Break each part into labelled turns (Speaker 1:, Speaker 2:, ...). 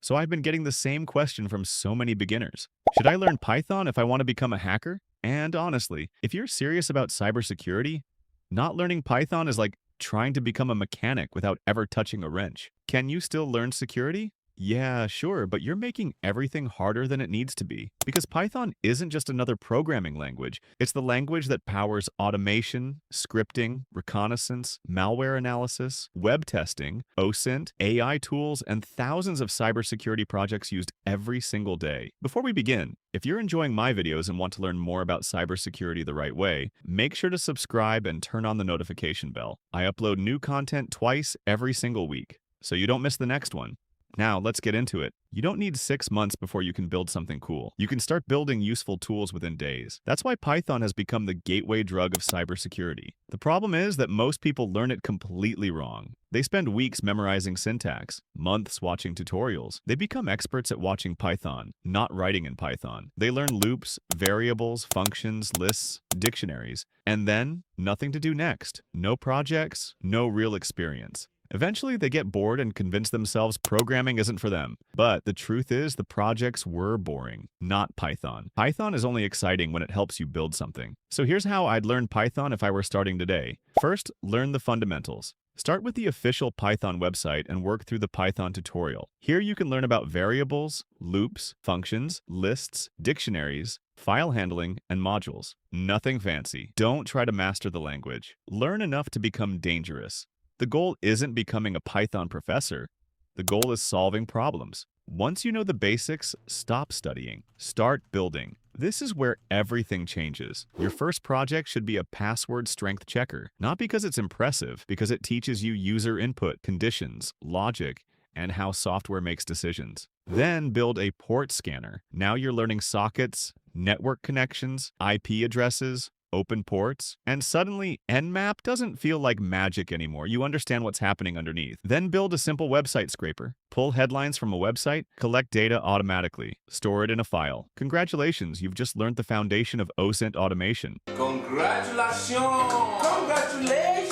Speaker 1: So I've been getting the same question from so many beginners. Should I learn Python if I want to become a hacker? And honestly, if you're serious about cybersecurity, not learning Python is like trying to become a mechanic without ever touching a wrench. Can you still learn security? Yeah, sure, but you're making everything harder than it needs to be. Because Python isn't just another programming language, it's the language that powers automation, scripting, reconnaissance, malware analysis, web testing, OSINT, AI tools, and thousands of cybersecurity projects used every single day. Before we begin, if you're enjoying my videos and want to learn more about cybersecurity the right way, make sure to subscribe and turn on the notification bell. I upload new content twice every single week, so you don't miss the next one. Now, let's get into it. You don't need 6 months before you can build something cool. You can start building useful tools within days. That's why Python has become the gateway drug of cybersecurity. The problem is that most people learn it completely wrong. They spend weeks memorizing syntax, months watching tutorials. They become experts at watching Python, not writing in Python. They learn loops, variables, functions, lists, dictionaries, and then nothing to do next. No projects, no real experience. Eventually, they get bored and convince themselves programming isn't for them. But the truth is, the projects were boring, not Python. Python is only exciting when it helps you build something. So here's how I'd learn Python if I were starting today. First, learn the fundamentals. Start with the official Python website and work through the Python tutorial. Here you can learn about variables, loops, functions, lists, dictionaries, file handling, and modules. Nothing fancy. Don't try to master the language. Learn enough to become dangerous. The goal isn't becoming a Python professor. The goal is solving problems. Once you know the basics, stop studying. Start building. This is where everything changes. Your first project should be a password strength checker. Not because it's impressive, because it teaches you user input, conditions, logic, and how software makes decisions. Then build a port scanner. Now you're learning sockets, network connections, IP addresses, open ports, and suddenly Nmap doesn't feel like magic anymore. You understand what's happening underneath. Then build a simple website scraper. Pull headlines from a website, collect data automatically, store it in a file. Congratulations, you've just learned the foundation of OSINT automation.
Speaker 2: Congratulations! Congratulations!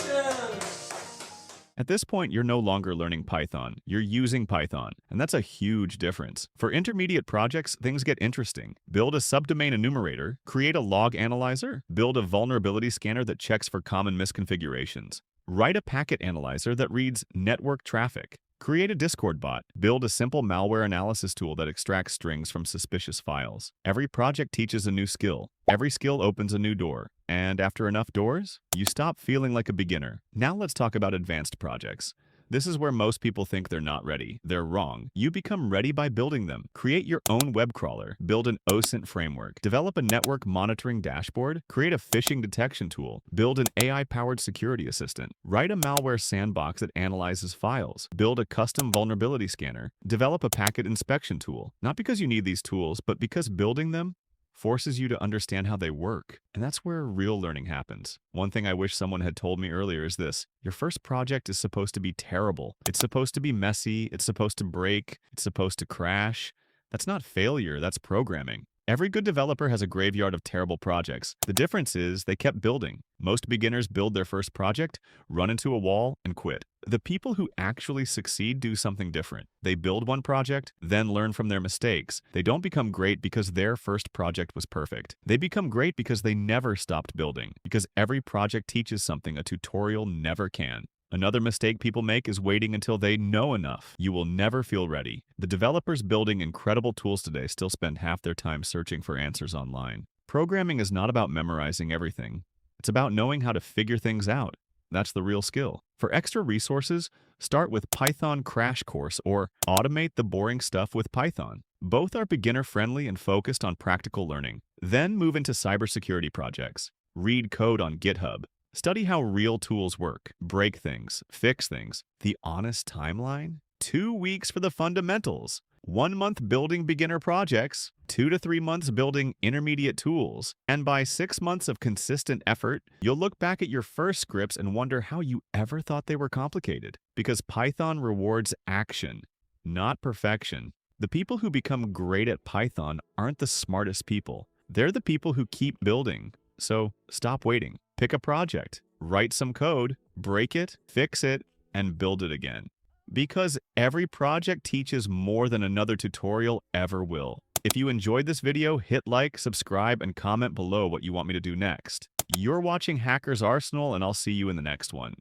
Speaker 1: At this point, you're no longer learning Python, you're using Python, and that's a huge difference. For intermediate projects, things get interesting. Build a subdomain enumerator, create a log analyzer, build a vulnerability scanner that checks for common misconfigurations, write a packet analyzer that reads network traffic, create a Discord bot, build a simple malware analysis tool that extracts strings from suspicious files. Every project teaches a new skill. Every skill opens a new door. And after enough doors, you stop feeling like a beginner. Now let's talk about advanced projects. This is where most people think they're not ready. They're wrong. You become ready by building them. Create your own web crawler. Build an OSINT framework. Develop a network monitoring dashboard. Create a phishing detection tool. Build an AI-powered security assistant. Write a malware sandbox that analyzes files. Build a custom vulnerability scanner. Develop a packet inspection tool. Not because you need these tools, but because building them forces you to understand how they work. And that's where real learning happens. One thing I wish someone had told me earlier is this: your first project is supposed to be terrible. It's supposed to be messy. It's supposed to break. It's supposed to crash. That's not failure, that's programming. Every good developer has a graveyard of terrible projects. The difference is they kept building. Most beginners build their first project, run into a wall, and quit. The people who actually succeed do something different. They build one project, then learn from their mistakes. They don't become great because their first project was perfect. They become great because they never stopped building, because every project teaches something a tutorial never can. Another mistake people make is waiting until they know enough. You will never feel ready. The developers building incredible tools today still spend half their time searching for answers online. Programming is not about memorizing everything. It's about knowing how to figure things out. That's the real skill. For extra resources, start with Python Crash Course or Automate the Boring Stuff with Python. Both are beginner-friendly and focused on practical learning. Then move into cybersecurity projects. Read code on GitHub. Study how real tools work, break things, fix things. The honest timeline? 2 weeks for the fundamentals. 1 month building beginner projects, 2 to 3 months building intermediate tools, and by 6 months of consistent effort, you'll look back at your first scripts and wonder how you ever thought they were complicated. Because Python rewards action, not perfection. The people who become great at Python aren't the smartest people. They're the people who keep building. So stop waiting. Pick a project, write some code, break it, fix it, and build it again. Because every project teaches more than another tutorial ever will. If you enjoyed this video, hit like, subscribe, and comment below what you want me to do next. You're watching Hacker's Arsenal, and I'll see you in the next one.